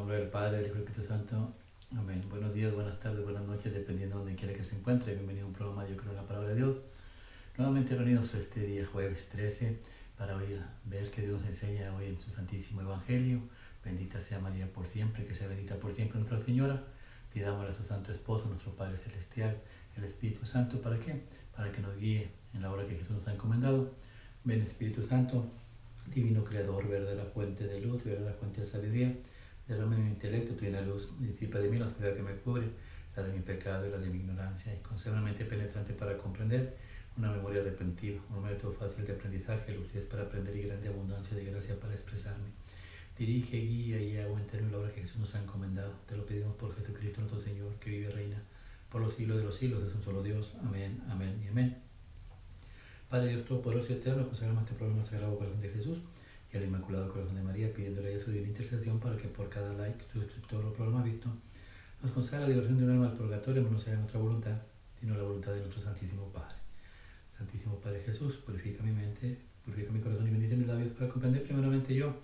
nombre del Padre, del Hijo y del Espíritu Santo. Amén. Buenos días, buenas tardes, buenas noches, dependiendo de donde quiera que se encuentre. Bienvenido a un programa Yo Creo en la Palabra de Dios. Nuevamente reunidos este día, jueves 13, para hoy ver que Dios nos enseña hoy en su Santísimo Evangelio. Bendita sea María por siempre, que sea bendita por siempre Nuestra Señora. Pidámosle a su Santo Esposo, nuestro Padre Celestial, el Espíritu Santo. ¿Para qué? Para que nos guíe en la obra que Jesús nos ha encomendado. Ven Espíritu Santo, Divino Creador, verdadera fuente de luz, verdadera fuente de sabiduría. Derrame mi intelecto, tu llena luz, disipa de mí la oscuridad que me cubre, la de mi pecado y la de mi ignorancia, y concede una mente penetrante para comprender, una memoria repentiva, un método fácil de aprendizaje, lucidez para aprender y grande abundancia de gracia para expresarme. Dirige, guía y hago entero la obra que Jesús nos ha encomendado. Te lo pedimos por Jesucristo nuestro Señor, que vive y reina por los siglos de los siglos. Es un solo Dios. Amén, amén y amén. Padre Dios Todopoderoso y Eterno, consagramos este programa al Sagrado Corazón de Jesús y al Inmaculado Corazón de María, pidiéndole a su divina intercesión para que por cada like, suscriptor o programa visto, nos conceda la liberación de un alma al purgatorio, no sea nuestra voluntad, sino la voluntad de nuestro Santísimo Padre. Santísimo Padre Jesús, purifica mi mente, purifica mi corazón y bendice mis labios para comprender primeramente yo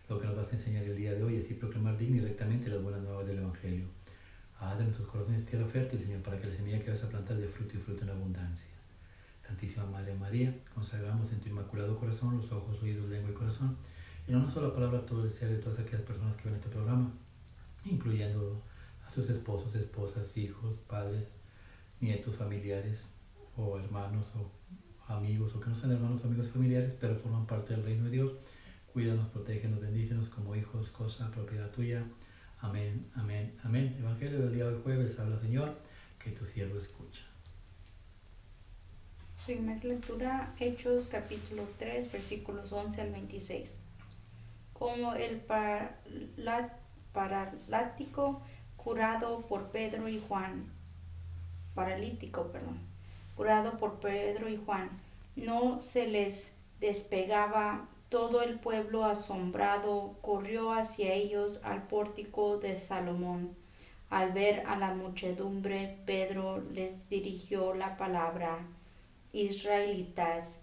lo que nos vas a enseñar el día de hoy y así proclamar digna y rectamente las buenas nuevas del Evangelio. Haz de nuestros corazones tierra fértil, Señor, para que la semilla que vas a plantar dé fruto y fruto en abundancia. Santísima Madre María, consagramos en tu Inmaculado Corazón los ojos, oídos, lengua y corazón, y en una sola palabra todo el ser de todas aquellas personas que ven este programa, incluyendo a sus esposos, esposas, hijos, padres, nietos, familiares, o hermanos, o amigos, o que no sean hermanos, amigos, familiares, pero forman parte del reino de Dios. Cuídanos, protégenos, bendícenos como hijos, cosa, propiedad tuya. Amén, amén, amén. Evangelio del día de hoy jueves, habla Señor, que tu siervo escucha. Primera lectura, Hechos capítulo 3, versículos 11 al 26. Como el paralítico curado por Pedro y Juan, no se les despegaba, todo el pueblo asombrado corrió hacia ellos al pórtico de Salomón. Al ver a la muchedumbre, Pedro les dirigió la palabra: Israelitas,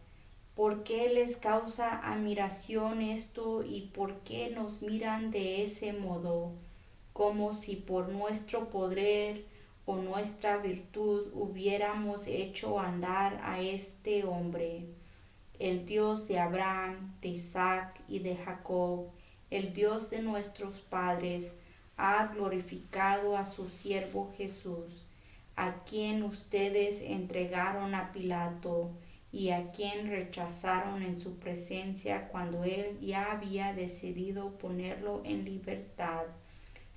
¿por qué les causa admiración esto y por qué nos miran de ese modo, como si por nuestro poder o nuestra virtud hubiéramos hecho andar a este hombre? El Dios de Abraham, de Isaac y de Jacob, el Dios de nuestros padres, ha glorificado a su siervo Jesús, a quien ustedes entregaron a Pilato y a quien rechazaron en su presencia cuando él ya había decidido ponerlo en libertad.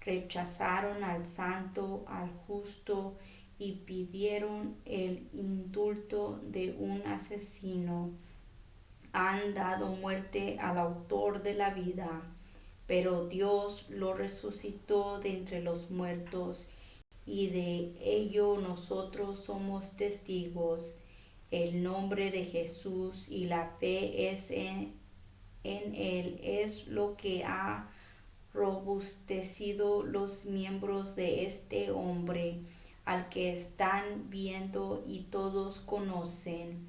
Rechazaron al santo, al justo, y pidieron el indulto de un asesino. Han dado muerte al autor de la vida, pero Dios lo resucitó de entre los muertos, y de ello nosotros somos testigos. El nombre de Jesús y la fe en él es lo que ha robustecido los miembros de este hombre, al que están viendo y todos conocen.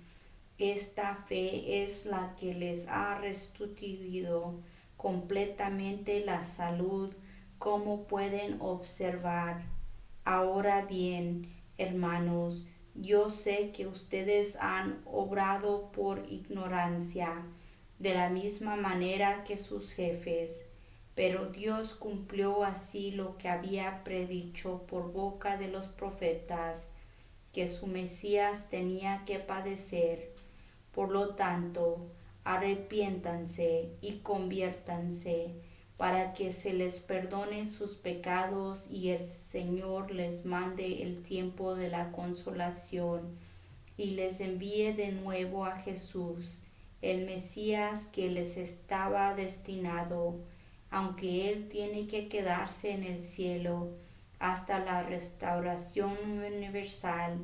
Esta fe es la que les ha restituido completamente la salud, como pueden observar. Ahora bien, hermanos, yo sé que ustedes han obrado por ignorancia, de la misma manera que sus jefes, pero Dios cumplió así lo que había predicho por boca de los profetas, que su Mesías tenía que padecer. Por lo tanto, arrepiéntanse y conviértanse para que se les perdone sus pecados y el Señor les mande el tiempo de la consolación y les envíe de nuevo a Jesús, el Mesías que les estaba destinado, aunque Él tiene que quedarse en el cielo hasta la restauración universal,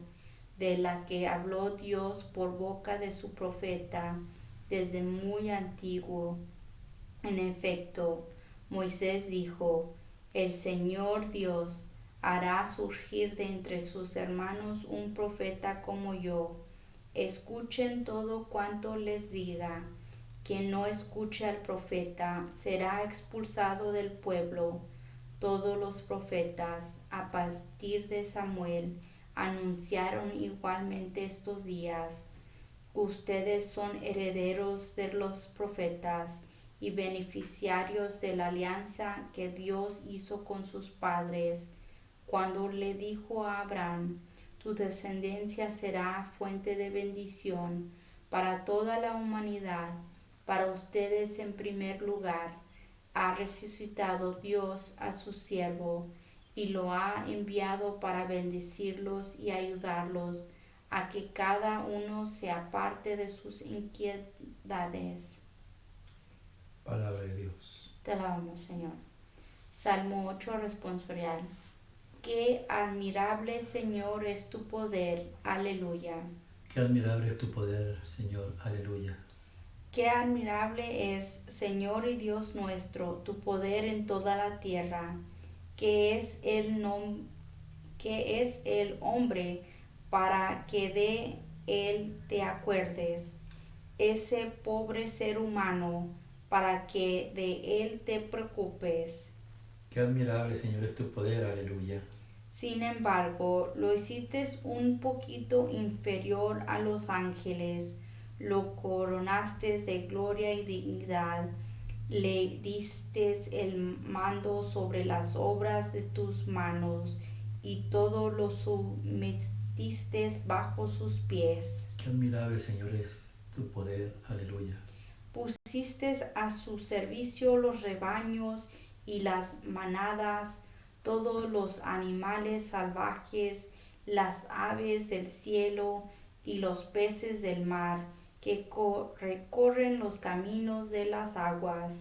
de la que habló Dios por boca de su profeta desde muy antiguo. En efecto, Moisés dijo: el Señor Dios hará surgir de entre sus hermanos un profeta como yo. Escuchen todo cuanto les diga. Quien no escuche al profeta será expulsado del pueblo. Todos los profetas, a partir de Samuel, anunciaron igualmente estos días. Ustedes son herederos de los profetas y beneficiarios de la alianza que Dios hizo con sus padres, cuando le dijo a Abraham: tu descendencia será fuente de bendición para toda la humanidad. Para ustedes en primer lugar ha resucitado Dios a su siervo y lo ha enviado para bendecirlos y ayudarlos a que cada uno se aparte de sus inquietudes. Palabra de Dios. Te alabamos, Señor. Salmo 8, responsorial. Qué admirable, Señor, es tu poder. Aleluya. Qué admirable es tu poder, Señor. Aleluya. Qué admirable es, Señor y Dios nuestro, tu poder en toda la tierra. Que es el hombre para que de él te acuerdes, ese pobre ser humano para que de él te preocupes. Qué admirable, Señor, es tu poder. Aleluya. Sin embargo, lo hiciste un poquito inferior a los ángeles, lo coronaste de gloria y dignidad, le diste el mando sobre las obras de tus manos y todo lo sometiste bajo sus pies. Qué admirable, Señor, es tu poder. Aleluya. Pusiste a su servicio los rebaños y las manadas, todos los animales salvajes, las aves del cielo y los peces del mar, que recorren los caminos de las aguas.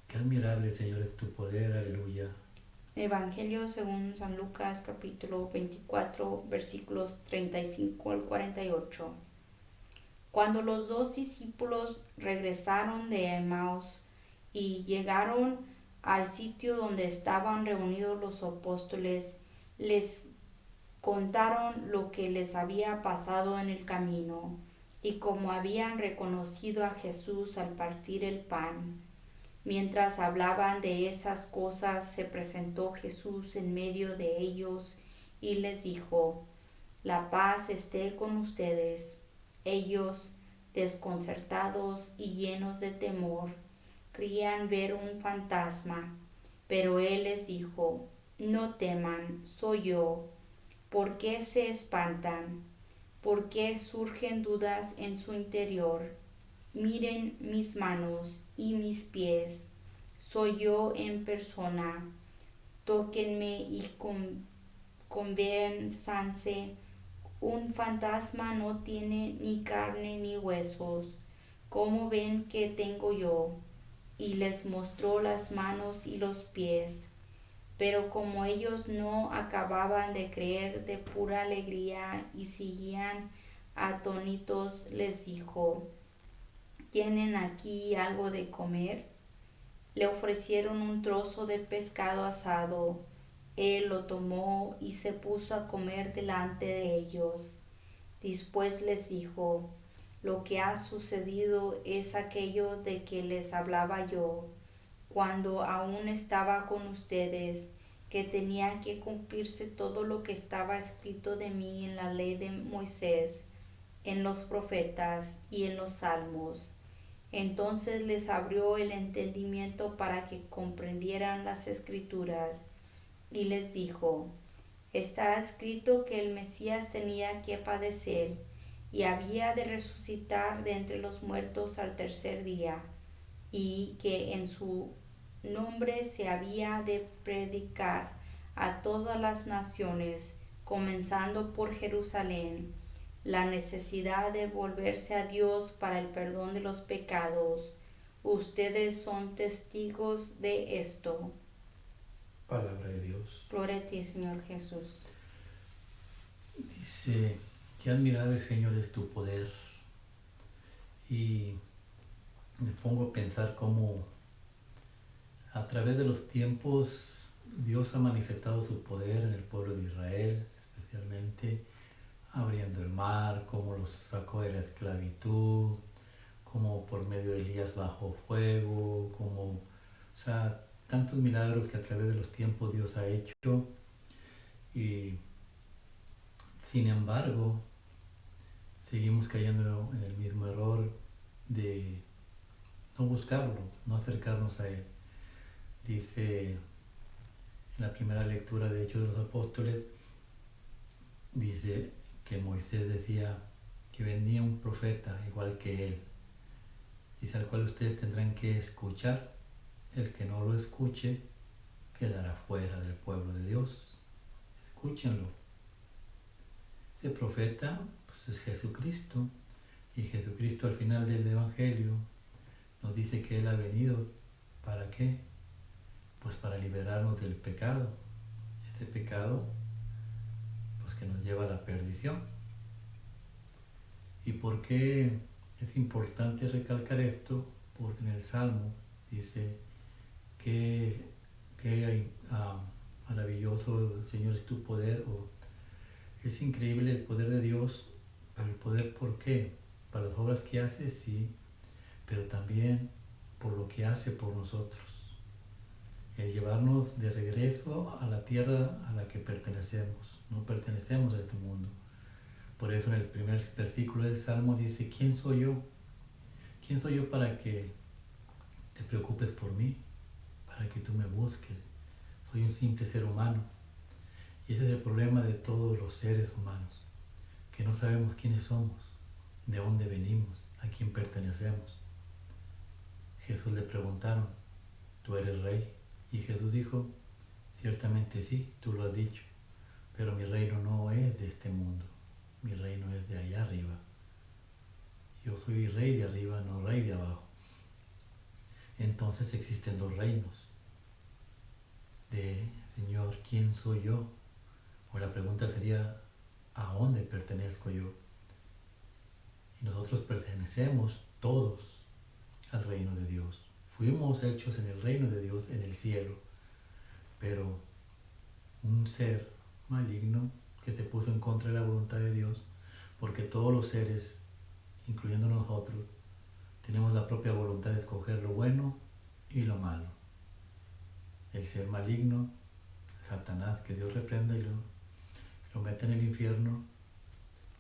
Qué admirable, Señor, es tu poder. Aleluya. Evangelio según San Lucas, capítulo 24, versículos 35 al 48. Cuando los 2 discípulos regresaron de Emmaus y llegaron al sitio donde estaban reunidos los apóstoles, les contaron lo que les había pasado en el camino y cómo habían reconocido a Jesús al partir el pan. Mientras hablaban de esas cosas, se presentó Jesús en medio de ellos y les dijo: la paz esté con ustedes. Ellos, desconcertados y llenos de temor, creían ver un fantasma, pero él les dijo: no teman, soy yo. ¿Por qué se espantan? ¿Por qué surgen dudas en su interior? Miren mis manos y mis pies, soy yo en persona. Tóquenme y convénzanse. Un fantasma no tiene ni carne ni huesos, ¿cómo ven que tengo yo? Y les mostró las manos y los pies. Pero como ellos no acababan de creer de pura alegría y seguían atónitos, les dijo: ¿tienen aquí algo de comer? Le ofrecieron un trozo de pescado asado. Él lo tomó y se puso a comer delante de ellos. Después les dijo: lo que ha sucedido es aquello de que les hablaba yo, cuando aún estaba con ustedes, que tenía que cumplirse todo lo que estaba escrito de mí en la ley de Moisés, en los profetas y en los salmos. Entonces les abrió el entendimiento para que comprendieran las escrituras, y les dijo: está escrito que el Mesías tenía que padecer y había de resucitar de entre los muertos al tercer día, y que en su nombre se había de predicar a todas las naciones, comenzando por Jerusalén, la necesidad de volverse a Dios para el perdón de los pecados. Ustedes son testigos de esto. Palabra de Dios. Gloria a ti, Señor Jesús. Dice: qué admirable, Señor, es tu poder. Y me pongo a pensar cómo a través de los tiempos Dios ha manifestado su poder en el pueblo de Israel, especialmente abriendo el mar, cómo los sacó de la esclavitud, cómo por medio de Elías bajó fuego, cómo, tantos milagros que a través de los tiempos Dios ha hecho, y sin embargo seguimos cayendo en el mismo error de no buscarlo, no acercarnos a Él. Dice en la primera lectura de Hechos de los Apóstoles, dice que Moisés decía que venía un profeta igual que él, dice, al cual ustedes tendrán que escuchar. El que no lo escuche quedará fuera del pueblo de Dios. Escúchenlo. Ese profeta pues, es Jesucristo, y Jesucristo al final del Evangelio nos dice que Él ha venido, ¿para qué? Pues para liberarnos del pecado. Ese pecado pues que nos lleva a la perdición. ¿Y por qué es importante recalcar esto? Porque en el Salmo dice que maravilloso, Señor, es tu poder, o es increíble el poder de Dios. Pero el poder, ¿por qué? Para las obras que hace, sí, pero también por lo que hace por nosotros. El llevarnos de regreso a la tierra a la que pertenecemos. No pertenecemos a este mundo. Por eso en el primer versículo del Salmo dice, ¿quién soy yo? ¿Quién soy yo para que te preocupes por mí? Para que tú me busques. Soy un simple ser humano. Y ese es el problema de todos los seres humanos, que no sabemos quiénes somos, de dónde venimos, a quién pertenecemos. Jesús le preguntaron, ¿tú eres rey? Y Jesús dijo, ciertamente sí, tú lo has dicho, pero mi reino no es de este mundo, mi reino es de allá arriba. Yo soy rey de arriba, no rey de abajo. Entonces existen dos reinos. De, Señor, ¿quién soy yo? O la pregunta sería, ¿a dónde pertenezco yo? Y nosotros pertenecemos todos al reino de Dios. Fuimos hechos en el reino de Dios, en el cielo, pero un ser maligno que se puso en contra de la voluntad de Dios, porque todos los seres, incluyendo nosotros, tenemos la propia voluntad de escoger lo bueno y lo malo. El ser maligno, Satanás, que Dios reprenda y lo mete en el infierno,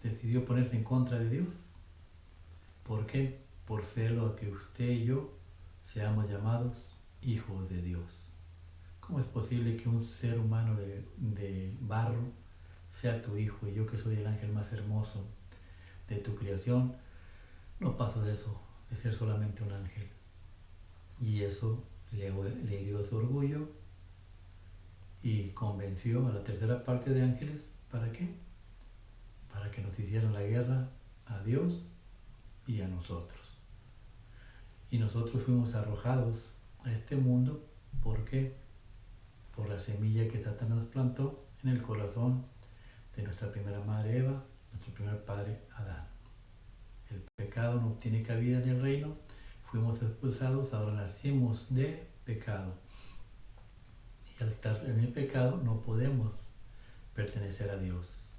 decidió ponerse en contra de Dios. ¿Por qué? Por celo a que usted y yo seamos llamados hijos de Dios. ¿Cómo es posible que un ser humano de barro sea tu hijo, y yo, que soy el ángel más hermoso de tu creación, no paso de eso, de ser solamente un ángel? Y eso le dio su orgullo y convenció a la tercera parte de ángeles. ¿Para qué? Para que nos hicieran la guerra a Dios y a nosotros. Y nosotros fuimos arrojados a este mundo. ¿Por qué? Por la semilla que Satanás plantó en el corazón de nuestra primera madre Eva, nuestro primer padre Adán. El pecado no tiene cabida en el reino, fuimos expulsados, ahora nacimos de pecado. Y al estar en el pecado no podemos pertenecer a Dios.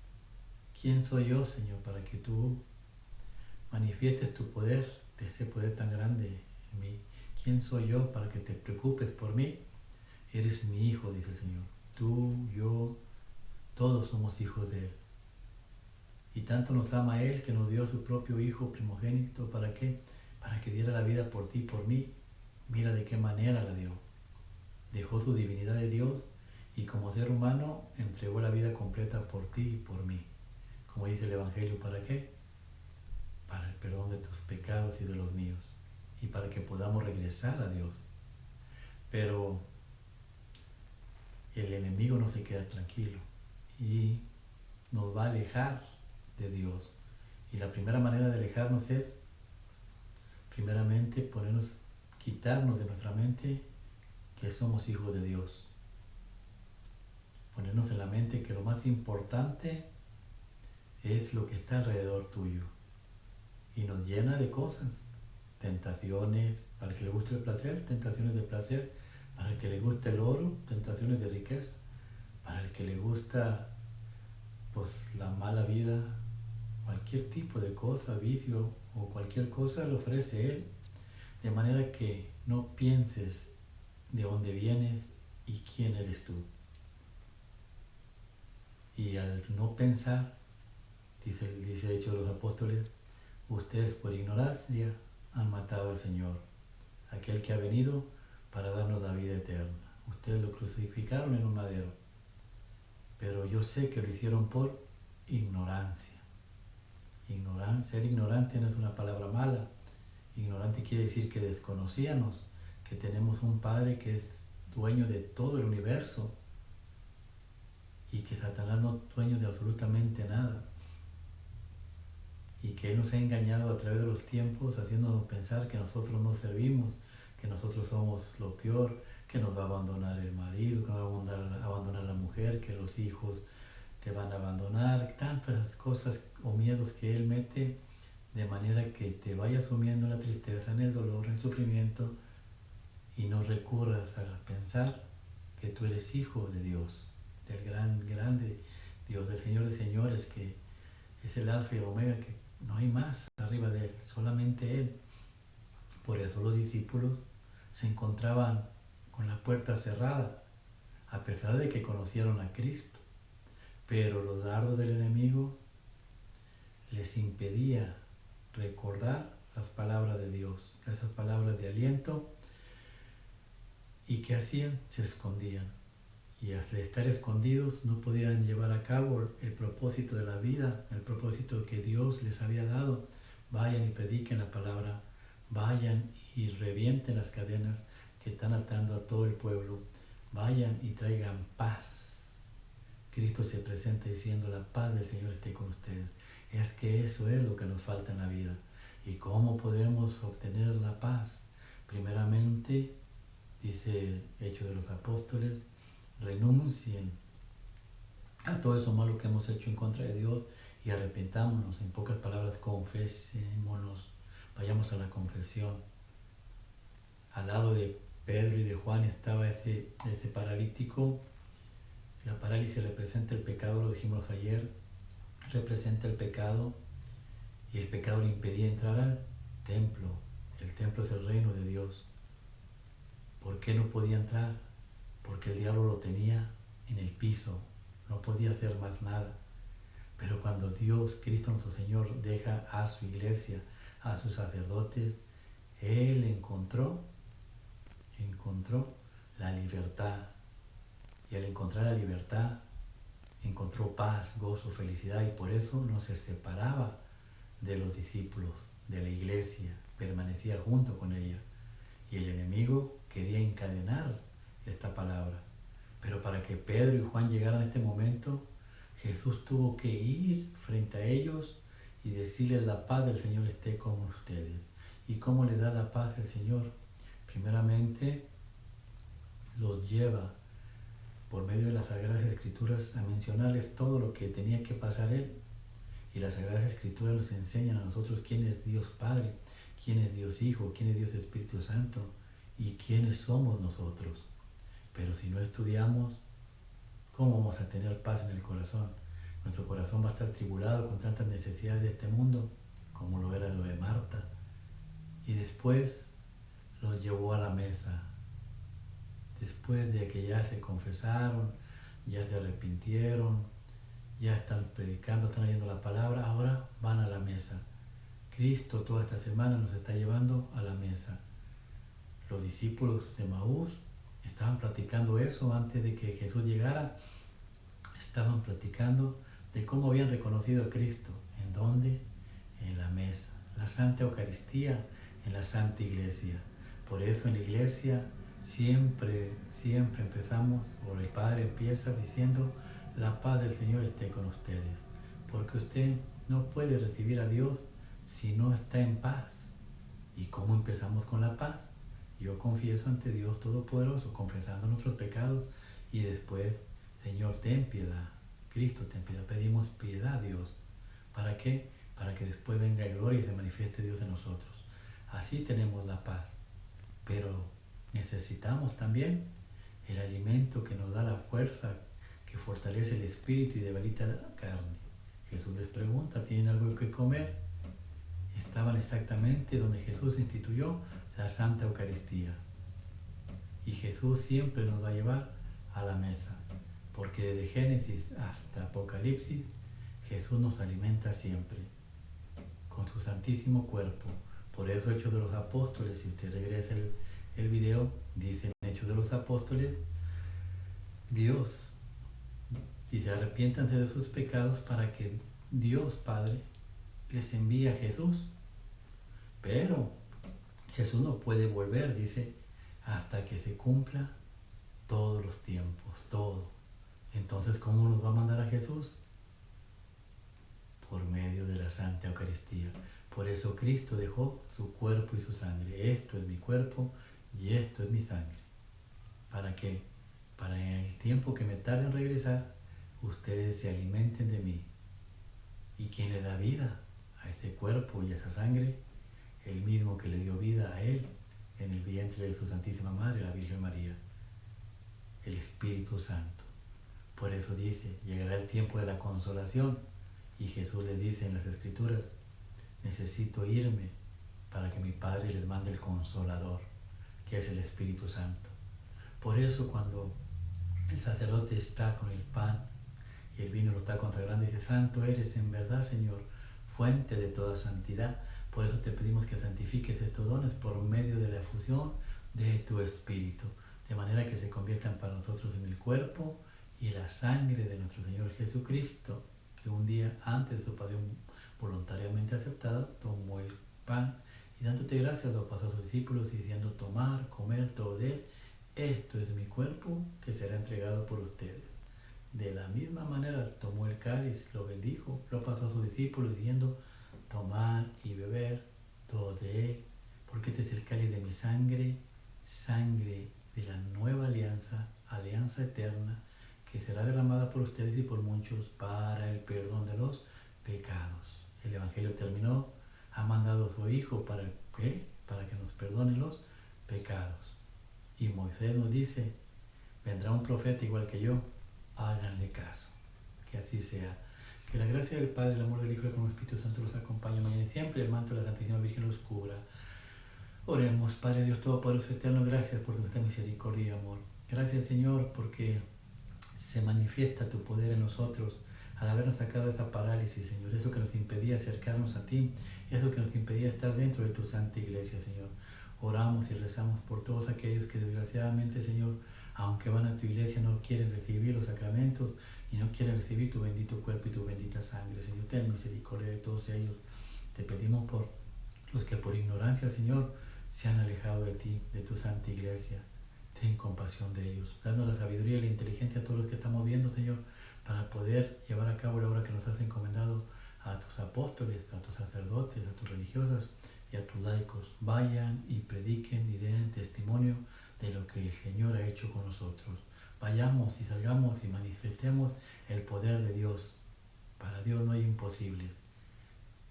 ¿Quién soy yo, Señor, para que tú manifiestes tu poder, de ese poder tan grande en mí? ¿Quién soy yo para que te preocupes por mí? Eres mi hijo, dice el Señor. Tú, yo, todos somos hijos de Él. Y tanto nos ama Él que nos dio a su propio Hijo primogénito. ¿Para qué? Para que diera la vida por ti y por mí. Mira de qué manera la dio. Dejó su divinidad de Dios y como ser humano entregó la vida completa por ti y por mí. Como dice el Evangelio, ¿para qué? Para el perdón de tus pecados y de los míos. Y para que podamos regresar a Dios. Pero el enemigo no se queda tranquilo y nos va a alejar de Dios. Y la primera manera de alejarnos es, primeramente, quitarnos de nuestra mente que somos hijos de Dios. Ponernos en la mente que lo más importante es lo que está alrededor tuyo. Y nos llena de cosas, tentaciones, para el que le guste el placer, tentaciones de placer, para el que le gusta el oro, tentaciones de riqueza, para el que le gusta pues la mala vida, cualquier tipo de cosa, vicio o cualquier cosa le ofrece Él, de manera que no pienses de dónde vienes y quién eres tú. Y al no pensar, dice Hechos de los Apóstoles, ustedes por ignorancia han matado al Señor, aquel que ha venido para darnos la vida eterna. Ustedes lo crucificaron en un madero, pero yo sé que lo hicieron por ignorancia. Ser ignorante no es una palabra mala. Ignorante quiere decir que desconocíamos que tenemos un Padre que es dueño de todo el universo y que Satanás no es dueño de absolutamente nada. Y que Él nos ha engañado a través de los tiempos, haciéndonos pensar que nosotros no servimos, que nosotros somos lo peor, que nos va a abandonar el marido, que nos va a abandonar la mujer, que los hijos te van a abandonar, tantas cosas o miedos que Él mete de manera que te vayas sumiendo en la tristeza, en el dolor, en el sufrimiento y no recurras a pensar que tú eres hijo de Dios, del grande Dios, del Señor de señores, que es el alfa y el omega, que no hay más arriba de Él, solamente Él. Por eso los discípulos se encontraban con la puerta cerrada, a pesar de que conocieron a Cristo. Pero los dardos del enemigo les impedía recordar las palabras de Dios, esas palabras de aliento. ¿Y qué hacían? Se escondían. Y al estar escondidos no podían llevar a cabo el propósito de la vida, el propósito que Dios les había dado. Vayan y prediquen la palabra, vayan y revienten las cadenas que están atando a todo el pueblo, vayan y traigan paz. Cristo se presenta diciendo, la paz del Señor esté con ustedes. Es que eso es lo que nos falta en la vida. ¿Y cómo podemos obtener la paz? Primeramente, dice Hechos de los Apóstoles, renuncien a todo eso malo que hemos hecho en contra de Dios y arrepentámonos. En pocas palabras, confesémonos, vayamos a la confesión. Al lado de Pedro y de Juan estaba ese paralítico. La parálisis representa el pecado, lo dijimos ayer, representa el pecado, y el pecado le impedía entrar al templo. El templo es el reino de Dios. ¿Por qué no podía entrar? Porque el diablo lo tenía en el piso, no podía hacer más nada. Pero cuando Dios, Cristo nuestro Señor, deja a su iglesia, a sus sacerdotes, Él encontró la libertad. Y al encontrar la libertad, encontró paz, gozo, felicidad, y por eso no se separaba de los discípulos, de la iglesia, permanecía junto con ella. Y el enemigo quería encadenar esta palabra. Pero para que Pedro y Juan llegaran a este momento, Jesús tuvo que ir frente a ellos y decirles, la paz del Señor esté con ustedes. ¿Y cómo le da la paz el Señor? Primeramente, los lleva por medio de las Sagradas Escrituras a mencionarles todo lo que tenía que pasar Él. Y las Sagradas Escrituras nos enseñan a nosotros quién es Dios Padre, quién es Dios Hijo, quién es Dios Espíritu Santo y quiénes somos nosotros. Pero si no estudiamos, ¿cómo vamos a tener paz en el corazón? Nuestro corazón va a estar tribulado con tantas necesidades de este mundo, como lo era lo de Marta. Y después los llevó a la mesa. Después de que ya se confesaron, ya se arrepintieron, ya están predicando, están leyendo la palabra, ahora van a la mesa. Cristo toda esta semana nos está llevando a la mesa. Los discípulos de Maús estaban platicando eso antes de que Jesús llegara. Estaban platicando de cómo habían reconocido a Cristo. ¿En dónde? En la mesa. La Santa Eucaristía, en la Santa Iglesia. Por eso en la Iglesia siempre empezamos, o el Padre empieza diciendo, la paz del Señor esté con ustedes. Porque usted no puede recibir a Dios si no está en paz. ¿Y cómo empezamos con la paz? Yo confieso ante Dios Todopoderoso, confesando nuestros pecados, y después, Señor, ten piedad. Cristo, ten piedad. Pedimos piedad a Dios. ¿Para qué? Para que después venga gloria y se manifieste Dios en nosotros. Así tenemos la paz. Pero necesitamos también el alimento que nos da la fuerza, que fortalece el espíritu y debilita la carne. Jesús les pregunta, ¿tienen algo que comer? Estaban exactamente donde Jesús instituyó la Santa Eucaristía. Y Jesús siempre nos va a llevar a la mesa, porque desde Génesis hasta Apocalipsis, Jesús nos alimenta siempre con su santísimo cuerpo. Por eso Hechos de los Apóstoles, si usted regresa el video, dice en Hechos de los Apóstoles, Dios dice, arrepiéntanse de sus pecados para que Dios Padre les envíe a Jesús. Pero Jesús no puede volver, dice, hasta que se cumpla todos los tiempos, todo. Entonces, ¿cómo nos va a mandar a Jesús? Por medio de la Santa Eucaristía. Por eso Cristo dejó su cuerpo y su sangre. Esto es mi cuerpo y esto es mi sangre. ¿Para qué? Para en el tiempo que me tarde en regresar, ustedes se alimenten de mí. ¿Y quién le da vida a ese cuerpo y a esa sangre? El mismo que le dio vida a él en el vientre de su Santísima Madre, la Virgen María, el Espíritu Santo. Por eso dice, llegará el tiempo de la consolación, y Jesús le dice en las Escrituras, necesito irme para que mi Padre les mande el Consolador, que es el Espíritu Santo. Por eso cuando el sacerdote está con el pan y el vino lo está consagrando, dice, santo eres en verdad, Señor, fuente de toda santidad. Por eso te pedimos que santifiques estos dones por medio de la efusión de tu Espíritu, de manera que se conviertan para nosotros en el cuerpo y la sangre de nuestro Señor Jesucristo, que un día antes de su pasión voluntariamente aceptada, tomó el pan y dándote gracias lo pasó a sus discípulos diciendo, tomar, comer todo de él, esto es mi cuerpo que será entregado por ustedes. De la misma manera tomó el cáliz, lo bendijo, lo pasó a sus discípulos diciendo, tomar y beber todo de él, porque este es el cáliz de mi sangre, sangre de la nueva alianza, alianza eterna, que será derramada por ustedes y por muchos para el perdón de los pecados. El Evangelio terminó, ha mandado a su Hijo para que nos perdone los pecados. Y Moisés nos dice, vendrá un profeta igual que yo, háganle caso. Que así sea. Que la gracia del Padre, el amor del Hijo y el Espíritu Santo los acompañe mañana y siempre. El manto de la Santísima Virgen los cubra. Oremos, Padre Dios Todopoderoso Eterno, gracias por nuestra misericordia y amor. Gracias, Señor, porque se manifiesta tu poder en nosotros al habernos sacado de esa parálisis, Señor. Eso que nos impedía acercarnos a ti, eso que nos impedía estar dentro de tu Santa Iglesia, Señor. Oramos y rezamos por todos aquellos que desgraciadamente, Señor, aunque van a tu iglesia, no quieren recibir los sacramentos y no quieren recibir tu bendito cuerpo y tu bendita sangre. Señor, ten misericordia de todos ellos. Te pedimos por los que por ignorancia, Señor, se han alejado de ti, de tu Santa Iglesia. Ten compasión de ellos, dando la sabiduría y la inteligencia a todos los que estamos viendo, Señor, para poder llevar a cabo la obra que nos has encomendado a tus apóstoles, a tus sacerdotes, a tus religiosas y a tus laicos. Vayan y prediquen y den testimonio de lo que el Señor ha hecho con nosotros. Vayamos y salgamos y manifestemos el poder de Dios. Para Dios no hay imposibles.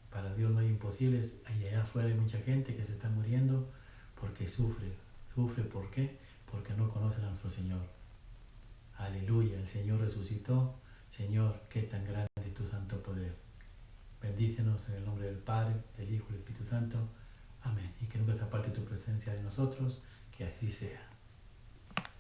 Para Dios no hay imposibles. Allá afuera hay mucha gente que se está muriendo porque sufre. ¿Sufre por qué? Porque no conocen a nuestro Señor. Aleluya, el Señor resucitó. Señor, qué tan grande es tu santo poder. Bendícenos en el nombre del Padre, del Hijo y del Espíritu Santo. Amén. Y que nunca se aparte tu presencia de nosotros. Que así sea.